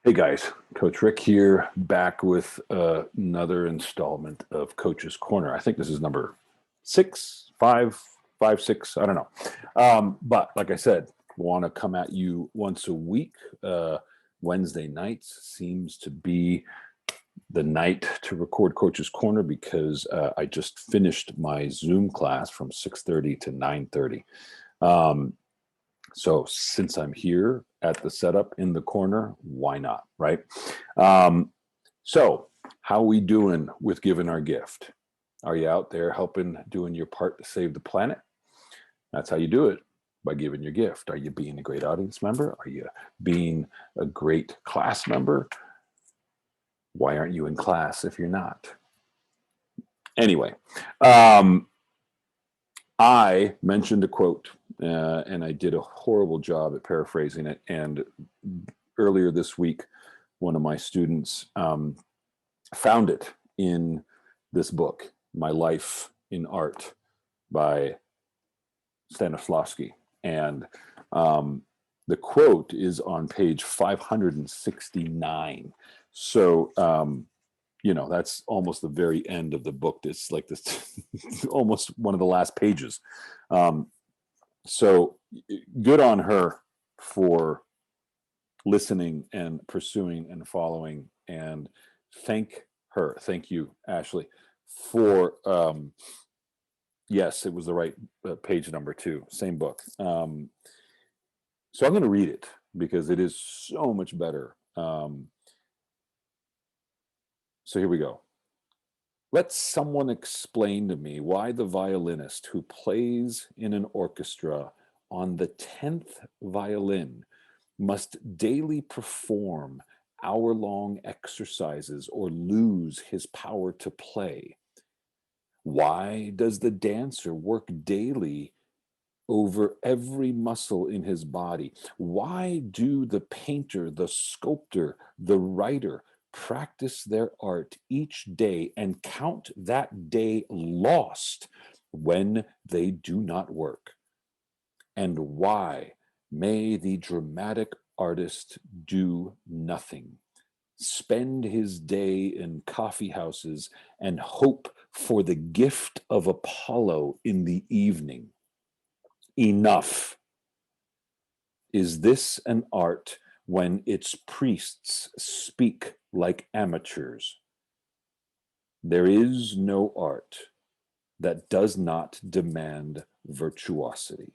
Hey guys, Coach Rick here, back with another installment of Coach's Corner. I think this is number six, five, six. I don't know. But like I said, want to come at you once a week. Wednesday nights seems to be the night to record Coach's Corner because I just finished my Zoom class from 6:30 to 9:30. Um, so since I'm here at the setup in the corner, why not, right? Um, so how we doing with giving our gift? Are you out there helping, doing your part to save the planet? That's how you do it, by giving your gift. Are you being a great audience member? Are you being a great class member? Why aren't you in class if you're not? Anyway, I mentioned a quote, and I did a horrible job at paraphrasing it. And earlier this week, one of my students found it in this book, My Life in Art by Stanislavski. And the quote is on page 569. So, that's almost the very end of the book. It's like this, almost one of the last pages. So good on her for listening and pursuing and following. And thank her. Thank you, Ashley, for yes, it was the right page number too. Same book. So I'm going to read it because it is so much better. So here we go. Let someone explain to me why the violinist who plays in an orchestra on the 10th violin must daily perform hour-long exercises or lose his power to play. Why does the dancer work daily over every muscle in his body? Why do the painter, the sculptor, the writer practice their art each day and count that day lost when they do not work? And why may the dramatic artist do nothing, spend his day in coffee houses, and hope for the gift of Apollo in the evening? Enough. Is this an art when its priests speak like amateurs? There is no art that does not demand virtuosity.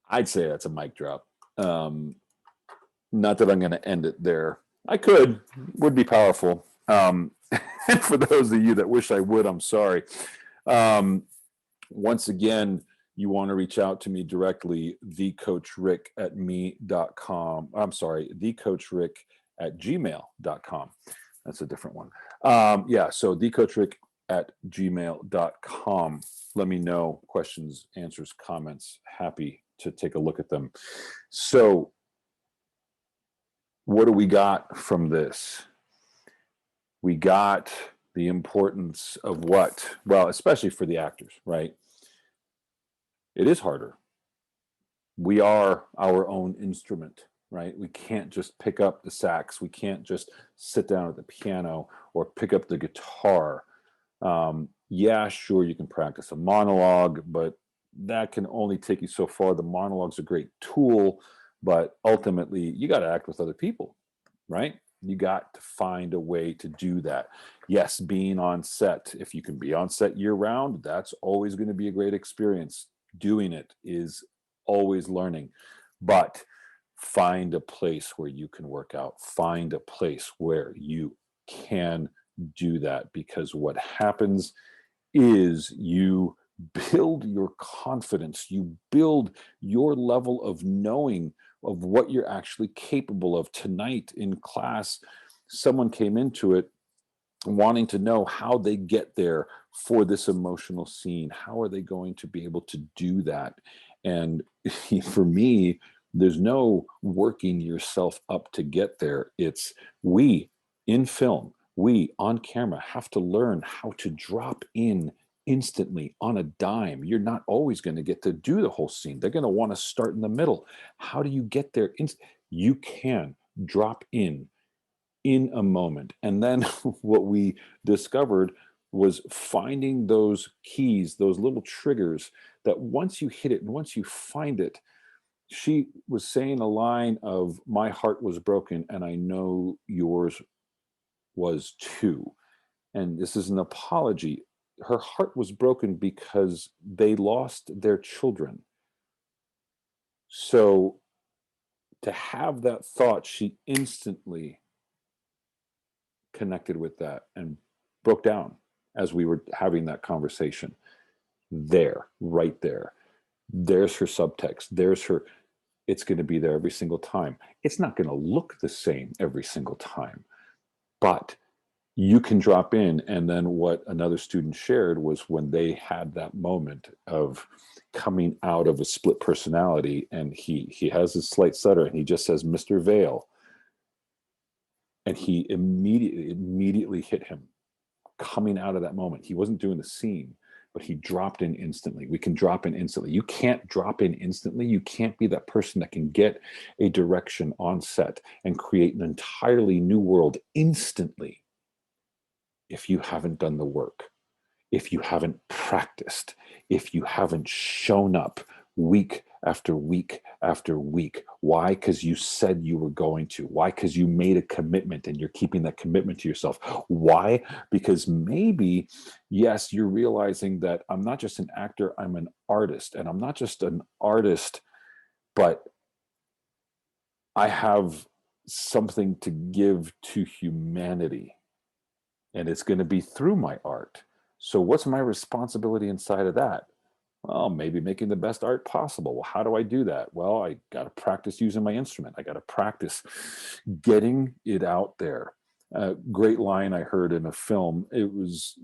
I'd say that's a mic drop. Not that I'm going to end it there. I could, would be powerful. And for those of you that wish I would, I'm sorry. Once again, you want to reach out to me directly, thecoachrick@me.com. I'm sorry, thecoachrick@gmail.com. That's a different one. So thecoachrick@gmail.com. Let me know questions, answers, comments. Happy to take a look at them. So, what do we got from this? We got the importance of what? Well, especially for the actors, right? It is harder. We are our own instrument, right? We can't just pick up the sax. We can't just sit down at the piano or pick up the guitar. Yeah, sure, you can practice a monologue, but that can only take you so far. The monologue's a great tool, but ultimately, you got to act with other people, right? You got to find a way to do that. Yes, being on set, if you can be on set year round, that's always going to be a great experience. Doing it is always learning, but find a place where you can work out. Find a place where you can do that, because what happens is you build your confidence, you build your level of knowing of what you're actually capable of. Tonight in class, someone came into it wanting to know how they get there for this emotional scene. How are they going to be able to do that? And for me, there's no working yourself up to get there. It's we in film, we on camera have to learn how to drop in instantly on a dime. You're not always going to get to do the whole scene. They're going to want to start in the middle. How do you get there? You can drop in a moment. And then what we discovered was finding those keys, those little triggers that once you hit it and once you find it, she was saying a line of, my heart was broken and I know yours was too. And this is an apology. Her heart was broken because they lost their children. So to have that thought, she instantly connected with that and broke down as we were having that conversation. There, right there. There's her subtext. There's her, it's going to be there every single time. It's not going to look the same every single time, but you can drop in. And then what another student shared was when they had that moment of coming out of a split personality, and he has a slight stutter and he just says, Mr. Vale. And he immediately hit him coming out of that moment. He wasn't doing the scene, but he dropped in instantly. We can drop in instantly. You can't drop in instantly. You can't be that person that can get a direction on set and create an entirely new world instantly if you haven't done the work, if you haven't practiced, if you haven't shown up week after week after week. Why? Because you said you were going to. Why? Because you made a commitment and you're keeping that commitment to yourself. Why? Because maybe, yes, you're realizing that I'm not just an actor, I'm an artist. And I'm not just an artist, but I have something to give to humanity. And it's going to be through my art. So what's my responsibility inside of that? Well, maybe making the best art possible. Well, how do I do that? Well, I got to practice using my instrument. I got to practice getting it out there. Great line I heard in a film. It was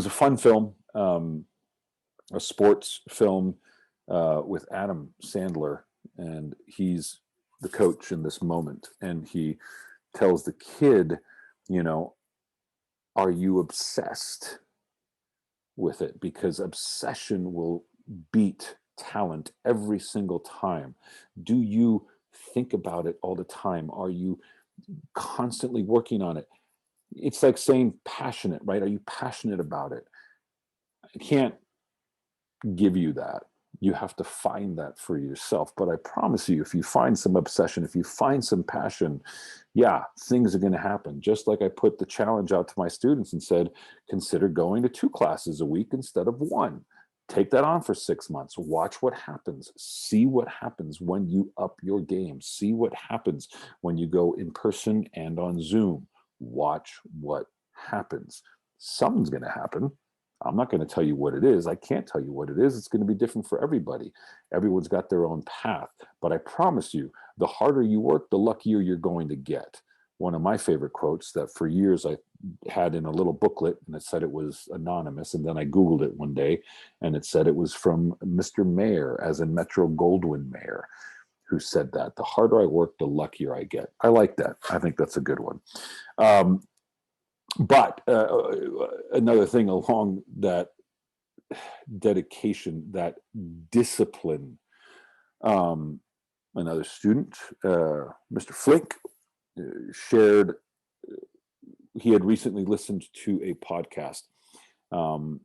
a fun film, a sports film with Adam Sandler, and he's the coach in this moment. And he tells the kid, you know, are you obsessed with it? Because obsession will beat talent every single time. Do you think about it all the time? Are you constantly working on it? It's like saying passionate, right? Are you passionate about it? I can't give you that. You have to find that for yourself. But I promise you, if you find some obsession, if you find some passion, yeah, things are going to happen. Just like I put the challenge out to my students and said, consider going to 2 classes a week instead of 1. Take that on for 6 months. Watch what happens. See what happens when you up your game. See what happens when you go in person and on Zoom. Watch what happens. Something's going to happen. I'm not going to tell you what it is. I can't tell you what it is. It's going to be different for everybody. Everyone's got their own path. But I promise you, the harder you work, the luckier you're going to get. One of my favorite quotes that for years I had in a little booklet, and it said it was anonymous. And then I Googled it one day, and it said it was from Mr. Mayer, as in Metro Goldwyn Mayer, who said that. The harder I work, the luckier I get. I like that. I think that's a good one. But another thing along that dedication, that discipline, another student, Mr. Flink, shared, he had recently listened to a podcast.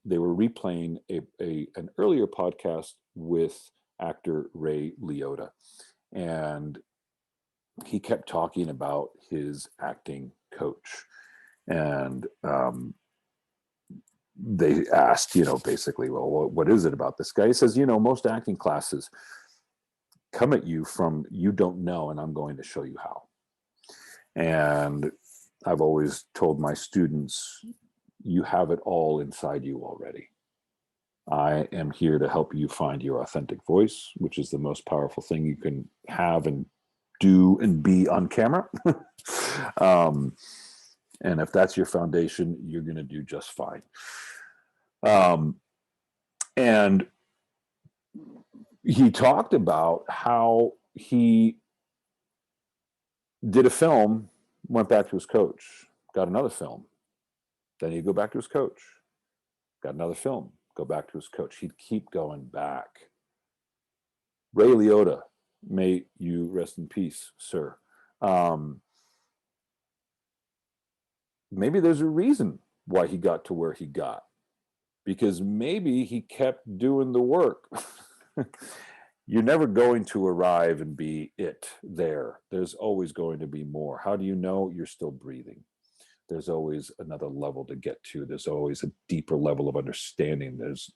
They were replaying an earlier podcast with actor Ray Liotta. And he kept talking about his acting coach. And they asked, basically, well, what is it about this guy? He says, most acting classes come at you from, you don't know, and I'm going to show you how. And I've always told my students, you have it all inside you already. I am here to help you find your authentic voice, which is the most powerful thing you can have and do and be on camera. And if that's your foundation, you're going to do just fine. And he talked about how he did a film, went back to his coach, got another film, Then he'd go back to his coach. Got another film, go back to his coach. He'd keep going back. Ray Liotta, may you rest in peace, sir. Maybe there's a reason why he got to where he got, because maybe he kept doing the work. You're never going to arrive and be it there. There's always going to be more. How do you know? You're still breathing. There's always another level to get to. There's always a deeper level of understanding. There's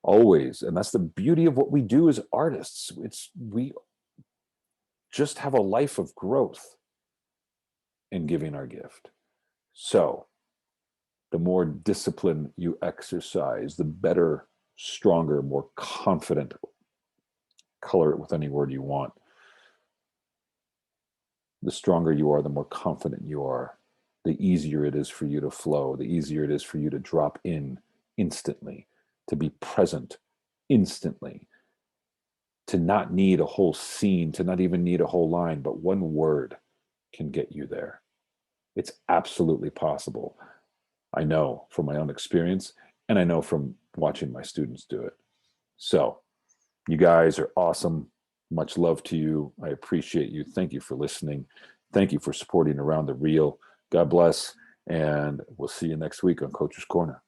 always, and that's the beauty of what we do as artists. We just have a life of growth in giving our gift. So the more discipline you exercise, the better, stronger, more confident, color it with any word you want. The stronger you are, the more confident you are, the easier it is for you to flow, the easier it is for you to drop in instantly, to be present instantly, to not need a whole scene, to not even need a whole line, but one word can get you there. It's absolutely possible. I know from my own experience, and I know from watching my students do it. So you guys are awesome. Much love to you. I appreciate you. Thank you for listening. Thank you for supporting Around the Reel. God bless, and we'll see you next week on Coach's Corner.